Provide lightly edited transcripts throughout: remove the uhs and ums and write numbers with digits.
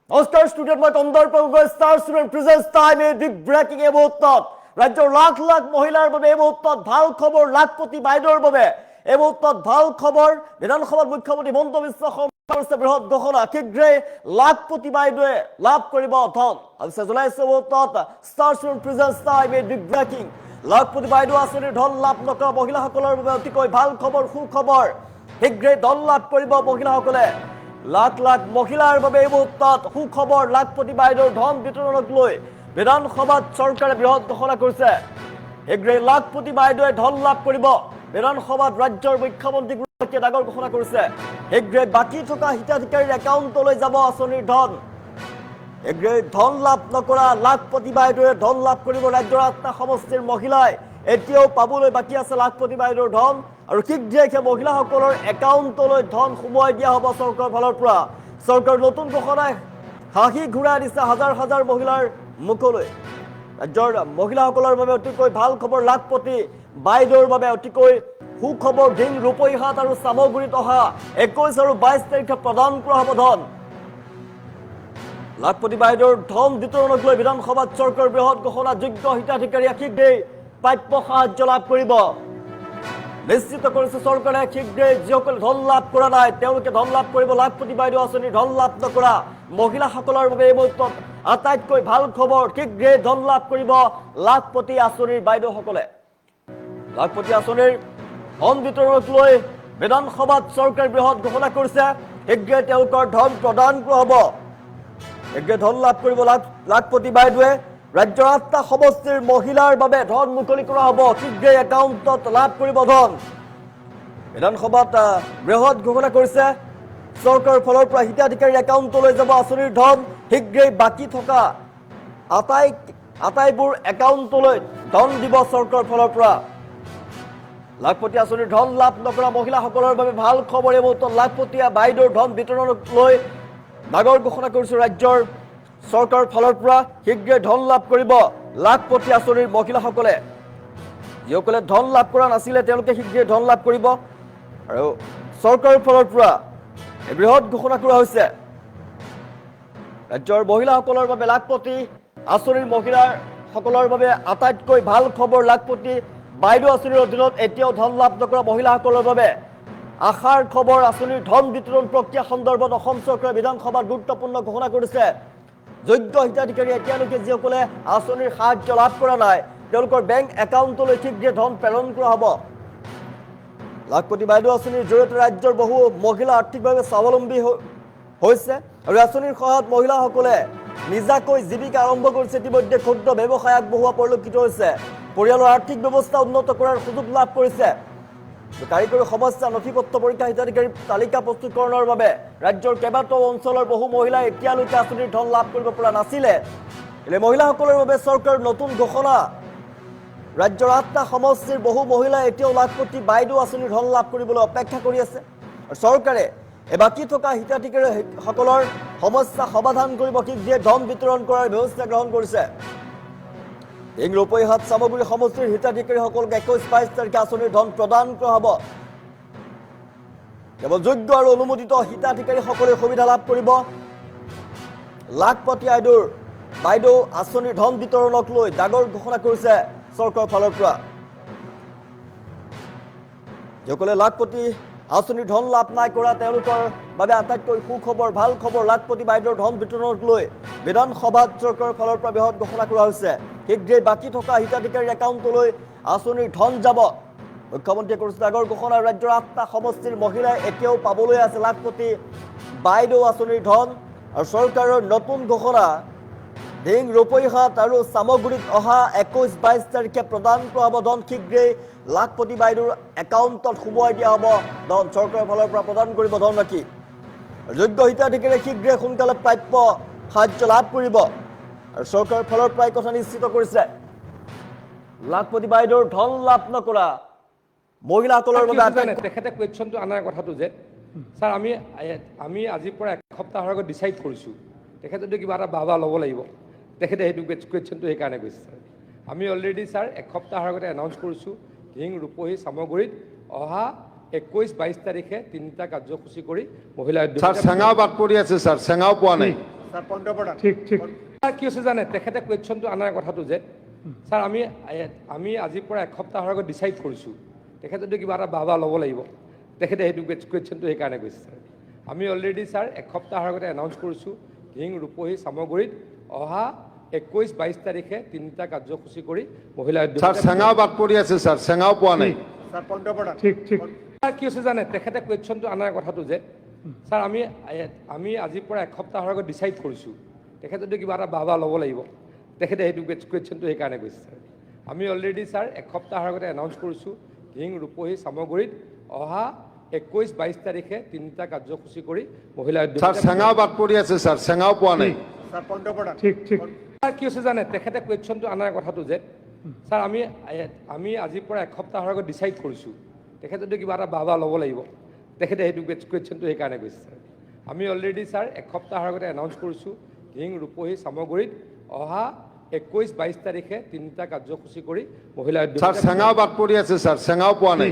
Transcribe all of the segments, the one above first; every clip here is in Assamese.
নমস্কাৰ ষ্টুডিঅ'ত মই Kandarpa Gogoi star student presence time এই বিগ ব্ৰেকিং এই মুহূৰ্তত ৰাজ্যৰ লাখ লাখ মহিলাৰ বাবে এই মুহূৰ্তত ভাল খবৰ লাখপতি বাইদেউৰ বাবে এই মুহূৰ্তত ভাল খবৰ বিধানসভাত মুখ্যমন্ত্ৰী হিমন্ত বিশ্ব শৰ্মাই কৰিছে বৃহৎ ঘোষণা শীঘ্ৰেই লাখপতি বাইদেৱে লাভ কৰিব ধন জুলাইছে মুহূৰ্তত ষ্টাৰ ষ্টুডেণ্ট প্ৰেজেন্স টাইম এই বিগ ব্ৰেকিং লাখপতি বাইদেউ আঁচনিৰ ধন লাভ নকৰা মহিলাসকলৰ বাবে অতিকৈ ভাল খবৰ সুখবৰ শীঘ্ৰেই ধন লাভ কৰিব মহিলাসকলে লাখ লাখ মহিলাৰ বাবে এই মুহূৰ্তত সুখবৰ লাখপতি বাইদেউৰ ধন বিতৰণক লৈ বিধানসভাত চৰকাৰে বৃহৎ ঘোষণা কৰিছে শীঘ্ৰেই লাখপতি বাইদেৱে ধন লাভ কৰিব বিধানসভাত ৰাজ্যৰ মুখ্যমন্ত্ৰীগৰাকীয়ে ডাঙৰ ঘোষণা কৰিছে শীঘ্ৰেই বাকী থকা হিতাধিকাৰীৰ একাউণ্টলৈ যাব আঁচনিৰ ধন শীঘ্ৰেই ধন লাভ নকৰা লাখপতি বাইদেৱে ধন লাভ কৰিব ৰাজ্যৰ ৮টা সমষ্টিৰ মহিলাই এতিয়াও পাবলৈ বাকী আছে লাখপতি বাইদেউৰ ধন আৰু শীঘ্ৰেই সেই মহিলাসকলৰ একাউণ্টলৈ ধন সোমোৱাই দিয়া হ'ব চৰকাৰৰ ফালৰ পৰা চৰকাৰৰ নতুন ঘোষণাই হাঁহি ঘূৰাই দিছে হাজাৰ হাজাৰ মহিলাৰ মুখলৈ ৰাজ্যৰ মহিলাসকলৰ বাবে অতিকৈ ভাল খবৰ লাখপতি বাইদেউৰ বাবে অতিকৈ সুখবৰ ঢিং ৰূপৈহাট আৰু চামগুৰিত অহা ২১ আৰু ২২ তাৰিখে প্ৰদান কৰা হ'ব ধন লাখপতি বাইদেউৰ ধন বিতৰণক লৈ বিধানসভাত চৰকাৰৰ বৃহৎ ঘোষণা যোগ্য হিতাধিকাৰীয়ে শীঘ্ৰেই প্ৰাপ্য সাহায্য লাভ কৰিব নিশ্চিত কৰিছে চৰকাৰে শীঘ্ৰেই যিসকলে ধন লাভ কৰা নাই তেওঁলোকে ধন লাভ কৰিব লাখপতি বাইদেউ আঁচনিৰ ধন লাভ নকৰা মহিলাসকলৰ বাবে এই মুহূৰ্তত আটাইতকৈ ভাল খবৰ শীঘ্ৰেই ধন লাভ কৰিব লাখপতি আঁচনিৰ বাইদেউসকলে লাখপতি আঁচনিৰ ধন বিতৰণক লৈ বিধানসভাত চৰকাৰে বৃহৎ ঘোষণা কৰিছে শীঘ্ৰেই তেওঁলোকৰ ধন প্ৰদান কৰা হ'ব শীঘ্ৰেই ধন লাভ কৰিব লাখপতি বাইদেৱে ৰাজ্যৰ ৮টা সমষ্টিৰ মহিলাৰ বাবে ধন মুকলি কৰা হ'ব শীঘ্ৰেই একাউণ্টত লাভ কৰিব ধন বিধানসভাত বৃহৎ ঘোষণা কৰিছে চৰকাৰৰ ফালৰ পৰা হিতাধিকাৰীৰ একাউণ্টলৈ যাব আঁচনিৰ ধন শীঘ্ৰেই বাকী থকা আটাইবোৰ একাউণ্টলৈ ধন দিব চৰকাৰৰ ফালৰ পৰা লাখপতি আঁচনিৰ ধন লাভ নকৰা মহিলাসকলৰ বাবে ভাল খবৰ এই মুহূৰ্তত লাখপতি বাইদেউৰ ধন বিতৰণক লৈ ডাঙৰ ঘোষণা কৰিছে ৰাজ্যৰ চৰকাৰৰ ফালৰ পৰা শীঘ্ৰেই ধন লাভ কৰিব লাখপতি আঁচনিৰ মহিলাসকলে যিসকলে ধন লাভ কৰা নাছিলে তেওঁলোকে শীঘ্ৰেই ধন লাভ কৰিব আৰু চৰকাৰৰ ফালৰ পৰা বৃহৎ ঘোষণা কৰা হৈছে ৰাজ্যৰ মহিলাসকলৰ বাবে লাখপতি আঁচনিৰ মহিলাসকলৰ বাবে আটাইতকৈ ভাল খবৰ লাখপতি বাইদেউ আঁচনিৰ অধীনত এতিয়াও ধন লাভ নকৰা মহিলাসকলৰ বাবে আশাৰ খবৰ আঁচনিৰ ধন বিতৰণ প্ৰক্ৰিয়া সন্দৰ্ভত অসম চৰকাৰে বিধানসভাত গুৰুত্বপূৰ্ণ ঘোষণা কৰিছে যোগ্য হিতাধিকাৰী এতিয়ালৈকে যিসকলে আঁচনিৰ সাহায্য লাভ কৰা নাই তেওঁলোকৰ বেংক একাউণ্টলৈ শীঘ্ৰে ধন প্ৰেৰণ কৰা হ'ব লাখপতি বাইদেউ আঁচনিৰ জৰিয়তে ৰাজ্যৰ বহু মহিলা আৰ্থিকভাৱে স্বাৱলম্বী হৈছে আৰু আঁচনিৰ সহায়ত মহিলাসকলে নিজাকৈ জীৱিকা আৰম্ভ কৰিছে ইতিমধ্যে ক্ষুদ্ৰ ব্যৱসায় আগবঢ়োৱা পৰিলক্ষিত হৈছে পৰিয়ালৰ আৰ্থিক ব্যৱস্থা উন্নত কৰাৰ সুযোগ লাভ কৰিছে কাৰিকৰী সমস্যা নথিপত্ৰ পৰীক্ষা হিতাধিকাৰীৰ তালিকা প্ৰস্তুতকৰণৰ বাবে ৰাজ্যৰ কেইবাটাও অঞ্চলৰ বহু মহিলাই এতিয়ালৈকে আঁচনিৰ ধন লাভ কৰিব পৰা নাছিলে এই মহিলাসকলৰ বাবে চৰকাৰৰ নতুন ঘোষণা ৰাজ্যৰ ৮টা সমষ্টিৰ বহু মহিলাই এতিয়াও লাখপতি বাইদেউ আঁচনিৰ ধন লাভ কৰিবলৈ অপেক্ষা কৰি আছে আৰু চৰকাৰে বাকী থকা হিতাধিকাৰীসকলৰ সমস্যা সমাধান কৰিব শীঘ্ৰে ধন বিতৰণ কৰাৰ ব্যৱস্থা গ্ৰহণ কৰিছে ৰূপৈহাট চামগুৰি সমষ্টিৰ হিতাধিকাৰীসকলক ২১-২২ তাৰিখে আঁচনিৰ ধন প্ৰদান কৰা হ'ব কেৱল যোগ্য আৰু অনুমোদিত হিতাধিকাৰীসকলে সুবিধা লাভ কৰিব লাখপতি বাইদেউ আঁচনিৰ ধন বিতৰণক লৈ ডাঙৰ ঘোষণা কৰিছে চৰকাৰৰ ফালৰ পৰা যিসকলে লাখপতি আঁচনিৰ ধন লাভ নাই কৰা তেওঁলোকৰ বাবে আটাইতকৈ সুখবৰ ভাল খবৰ লাখপতি বাইদেউৰ ধন বিতৰণক লৈ বিধানসভাত চৰকাৰৰ ফালৰ পৰা বৃহৎ ঘোষণা কৰা হৈছে শীঘ্ৰেই বাকী থকা হিতাধিকাৰীৰ একাউণ্টলৈ আঁচনিৰ ধন যাব মুখ্যমন্ত্ৰীয়ে কৰিছে ডাঙৰ ঘোষণা ৰাজ্যৰ ৮টা সমষ্টিৰ মহিলাই এতিয়াও পাবলৈ আছে লাখপতি বাইদেউ আঁচনিৰ ধন আৰু চৰকাৰৰ নতুন ঘোষণা ঢিং ৰূপৈহাট আৰু চামগুৰিত অহা ২১-২২ তাৰিখে প্ৰদান কৰা হ'ব ধন শীঘ্ৰেই লাখপতি বাইদেউৰ একাউণ্টত সোমোৱাই দিয়া হ'ব ধন চৰকাৰৰ ফালৰ পৰা প্ৰদান কৰিব ধনৰাশি যোগ্য হিতাধিকাৰীয়ে শীঘ্ৰে সোনকালে প্ৰাপ্য সাহায্য লাভ কৰিব আৰু চৰকাৰৰ ফালৰ পৰা কথা নিশ্চিত কৰিছে লাখপতি বাইদেউৰ ধন লাভ নকৰা মহিলাসকলৰ বাবে তেখেতে কুৱেশ্যনটো অনাৰ কথাটো যে ছাৰ আমি আজিৰ পৰা এসপ্তাহৰ আগত ডিচাইড কৰিছোঁ তেখেতেতো কিবা এটা বাবা ল'ব লাগিব তেখেতে সেইটো কুৱেশ্যনটো সেইকাৰণে কৈছে ছাৰ আমি অলৰেডি ছাৰ এসপ্তাহৰ আগতে এনাউন্স কৰিছোঁ ঢিং ৰূপহী চামগুৰিত অহা ২১-২২ তাৰিখে ৩টা কাৰ্যসূচী কৰি মহিলা ছাৰ চেঙাও বাদ পৰি আছে ছাৰ চেঙাও পোৱা নাই ঠিক ঠিক ছাৰ কি হৈছে জানে তেখেতে কুৱেশ্যনটো অনাৰ কথাটো যে ছাৰ আমি আজিৰ পৰা এসপ্তাহৰ আগত ডিচাইড কৰিছোঁ তেখেতেতো কিবা এটা বাবা ল'ব লাগিব তেখেতে সেইটো কুৱেশ্যনটো সেইকাৰণে কৈছে ছাৰ আমি অলৰেডি ছাৰ এসপ্তাহৰ আগতে এনাউন্স কৰিছোঁ ঢিং ৰূপহী চামগুৰিত অহা 21-22 তাৰিখে তিনিটা কাৰ্যসূচী কৰি মহিলা স্যাৰ চেঙাও বাদ পৰি আছে স্যাৰ চেঙাও পোৱা নাই ঠিক ঠিক ছাৰ কি হৈছে জানে তেখেতে কুৱেশ্যনটো অনাৰ কথাটো যে ছাৰ আমি আজিৰ পৰা এসপ্তাহৰ আগত ডিচাইড কৰিছোঁ তেখেতেতো কিবা এটা বাবা ল'ব লাগিব তেখেতে সেইটো কুৱেশ্যনটো সেইকাৰণে কৈছে ছাৰ আমি অলৰেডি ছাৰ এসপ্তাহৰ আগতে এনাউন্স কৰিছোঁ ঢিং ৰূপহী চামগুৰিত অহা 21-22 তাৰিখে তিনিটা কাৰ্যসূচী কৰি মহিলা স্যাৰ চেঙাও বাদ পৰি আছে স্যাৰ চেঙাও পোৱা নাই ঠিক ঠিক ছাৰ কি হৈছে জানে তেখেতে কুৱেশ্যনটো অনাৰ কথাটো যে ছাৰ আমি আজিৰ পৰা এসপ্তাহৰ আগত ডিচাইড কৰিছোঁ তেখেতেতো কিবা এটা বাবা ল'ব লাগিব তেখেতে সেইটো কুৱেশ্যনটো সেইকাৰণে কৈছে ছাৰ আমি অলৰেডি ছাৰ এসপ্তাহৰ আগতে এনাউন্স কৰিছোঁ ঢিং ৰূপহী চামগুৰিত অহা 21-22 তাৰিখে তিনিটা কাৰ্যসূচী কৰি মহিলা স্যাৰ চেঙাও বাদ পৰি আছে স্যাৰ চেঙাও পোৱা নাই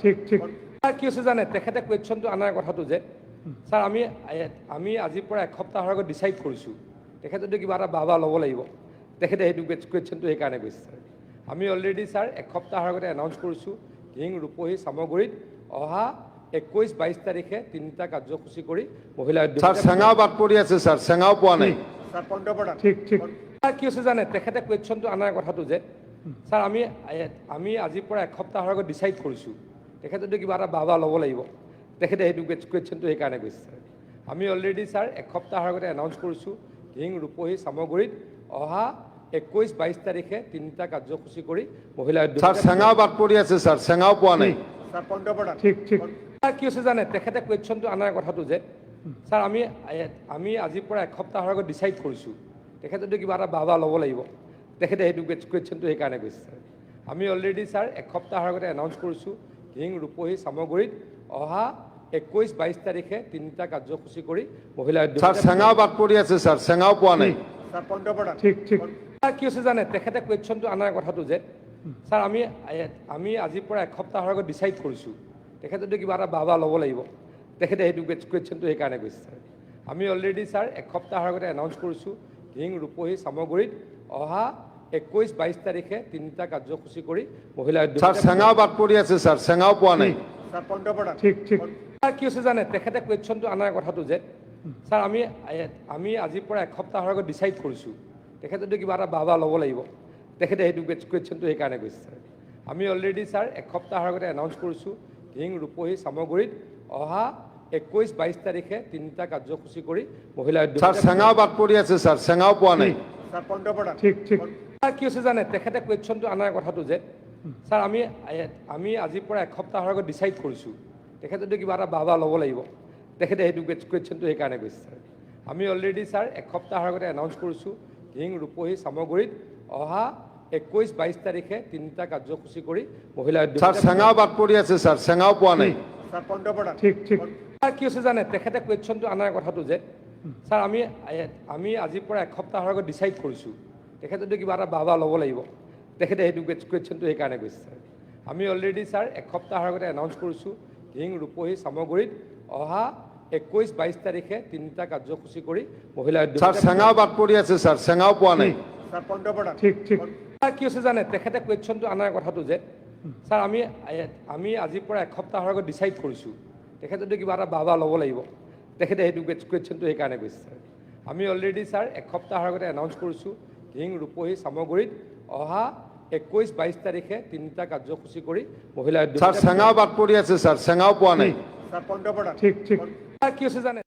ঠিক ঠিক ছাৰ কি হৈছে জানে তেখেতে কুৱেশ্যনটো অনাৰ কথাটো যে ছাৰ আমি আজিৰ পৰা এসপ্তাহৰ আগত ডিচাইড কৰিছোঁ তেখেতেতো কিবা এটা বাবা ল'ব লাগিব তেখেতে সেইটো কুৱেশ্যনটো সেইকাৰণে কৈছে ছাৰ আমি অলৰেডি ছাৰ এসপ্তাহৰ আগতে এনাউন্স কৰিছোঁ ঢিং ৰূপহী চামগুৰিত অহা 21-22 তাৰিখে তিনিটা কাৰ্যসূচী কৰি মহিলা স্যাৰ চেঙাও বাদ পৰি আছে স্যাৰ চেঙাও পোৱা নাই ঠিক ঠিক ছাৰ কি হৈছে জানে তেখেতে কুৱেশ্যনটো অনাৰ কথাটো যে ছাৰ আমি আজিৰ পৰা এসপ্তাহৰ আগত ডিচাইড কৰিছোঁ তেখেতেতো কিবা এটা বাবা ল'ব লাগিব তেখেতে সেইটো কুৱেশ্যনটো সেইকাৰণে কৈছে ছাৰ আমি অলৰেডি ছাৰ এসপ্তাহৰ আগতে এনাউন্স কৰিছোঁ ঢিং ৰূপহী চামগুৰিত অহা 21-22 তাৰিখে তিনিটা কাৰ্যসূচী কৰি মহিলা স্যাৰ চেঙাও বাদ পৰি আছে স্যাৰ চেঙাও পোৱা নাই ঠিক ঠিক ছাৰ কি হৈছে জানে তেখেতে কুৱেশ্যনটো অনাৰ কথাটো যে ছাৰ আমি আজিৰ পৰা এসপ্তাহৰ আগত ডিচাইড কৰিছোঁ তেখেতেতো কিবা এটা বাবা ল'ব লাগিব তেখেতে সেইটো কুৱেশ্যনটো সেইকাৰণে কৈছে ছাৰ আমি অলৰেডি ছাৰ এসপ্তাহৰ আগতে এনাউন্স কৰিছোঁ ঢিং ৰূপহী চামগুৰিত অহা 21-22 তাৰিখে তিনিটা কাৰ্যসূচী কৰি মহিলা স্যাৰ চেঙাও বাদ পৰি আছে স্যাৰ চেঙাও পোৱা নাই ঠিক ঠিক ছাৰ কি হৈছে জানে তেখেতে কুৱেশ্যনটো অনাৰ কথাটো যে ছাৰ আমি আজিৰ পৰা এসপ্তাহৰ আগত ডিচাইড কৰিছোঁ তেখেতেতো কিবা এটা বাবা ল'ব লাগিব তেখেতে সেইটো কুৱেশ্যনটো সেইকাৰণে কৈছে ছাৰ আমি অলৰেডি ছাৰ এসপ্তাহৰ আগতে এনাউন্স কৰিছোঁ ঢিং ৰূপহী চামগুৰিত অহা 21-22 তাৰিখে তিনিটা কাৰ্যসূচী কৰি মহিলা স্যাৰ চেঙাও বাদ পৰি আছে স্যাৰ চেঙাও পোৱা নাই ঠিক ঠিক ছাৰ কি হৈছে জানে তেখেতে কুৱেশ্যনটো অনাৰ কথাটো যে ছাৰ আমি আজিৰ পৰা এসপ্তাহৰ আগত ডিচাইড কৰিছোঁ তেখেতেতো কিবা এটা বাবা ল'ব লাগিব তেখেতে সেইটো কুৱেশ্যনটো সেইকাৰণে কৈছে ছাৰ আমি অলৰেডি ছাৰ এসপ্তাহৰ আগতে এনাউন্স কৰিছোঁ ঢিং ৰূপহী চামগুৰিত অহা 21-22 তাৰিখে তিনিটা কাৰ্যসূচী কৰি মহিলা স্যাৰ চেঙাও বাদ পৰি আছে স্যাৰ চেঙাও পোৱা নাই ঠিক ঠিক ছাৰ কি হৈছে জানে তেখেতে কুৱেশ্যনটো অনাৰ কথাটো যে ছাৰ আমি আজিৰ পৰা এসপ্তাহৰ আগত ডিচাইড কৰিছোঁ তেখেতেতো কিবা এটা বাবা ল'ব লাগিব তেখেতে সেইটো কুৱেশ্যনটো সেইকাৰণে কৈছে ছাৰ আমি অলৰেডি ছাৰ এসপ্তাহৰ আগতে এনাউন্স কৰিছোঁ ঢিং ৰূপহী চামগুৰিত অহা 21-22 তাৰিখে তিনিটা কাৰ্যসূচী কৰি মহিলা স্যাৰ চেঙাও বাদ পৰি আছে স্যাৰ চেঙাও পোৱা নাই ঠিক ঠিক ছাৰ কি হৈছে জানে তেখেতে কুৱেশ্যনটো অনাৰ কথাটো যে ছাৰ আমি আজিৰ পৰা এসপ্তাহৰ আগত ডিচাইড কৰিছোঁ তেখেতেতো কিবা এটা বাবা ল'ব লাগিব তেখেতে সেইটো কুৱেশ্যনটো সেইকাৰণে কৈছে ছাৰ আমি অলৰেডি ছাৰ এসপ্তাহৰ আগতে এনাউন্স কৰিছোঁ ঢিং ৰূপহী চামগুৰিত অহা 21-22 তাৰিখে তিনিটা কাৰ্যসূচী কৰি মহিলা স্যাৰ চেঙাও বাদ পৰি আছে স্যাৰ চেঙাও পোৱা নাই ঠিক ঠিক ছাৰ কি হৈছে জানে তেখেতে কুৱেশ্যনটো অনাৰ কথাটো যে ছাৰ আমি আজিৰ পৰা এসপ্তাহৰ আগত ডিচাইড কৰিছোঁ তেখেতেতো কিবা এটা বাবা ল'ব লাগিব তেখেতে সেইটো কুৱেশ্যনটো সেইকাৰণে কৈছে ছাৰ আমি অলৰেডি ছাৰ এসপ্তাহৰ আগতে এনাউন্স কৰিছোঁ ঢিং ৰূপহী চামগুৰিত অহা 21-22 তাৰিখে তিনিটা কাৰ্যসূচী কৰি মহিলা স্যাৰ চেঙাও বাদ পৰি আছে স্যাৰ চেঙাও পোৱা নাই ঠিক ঠিক ছাৰ কি হৈছে জানে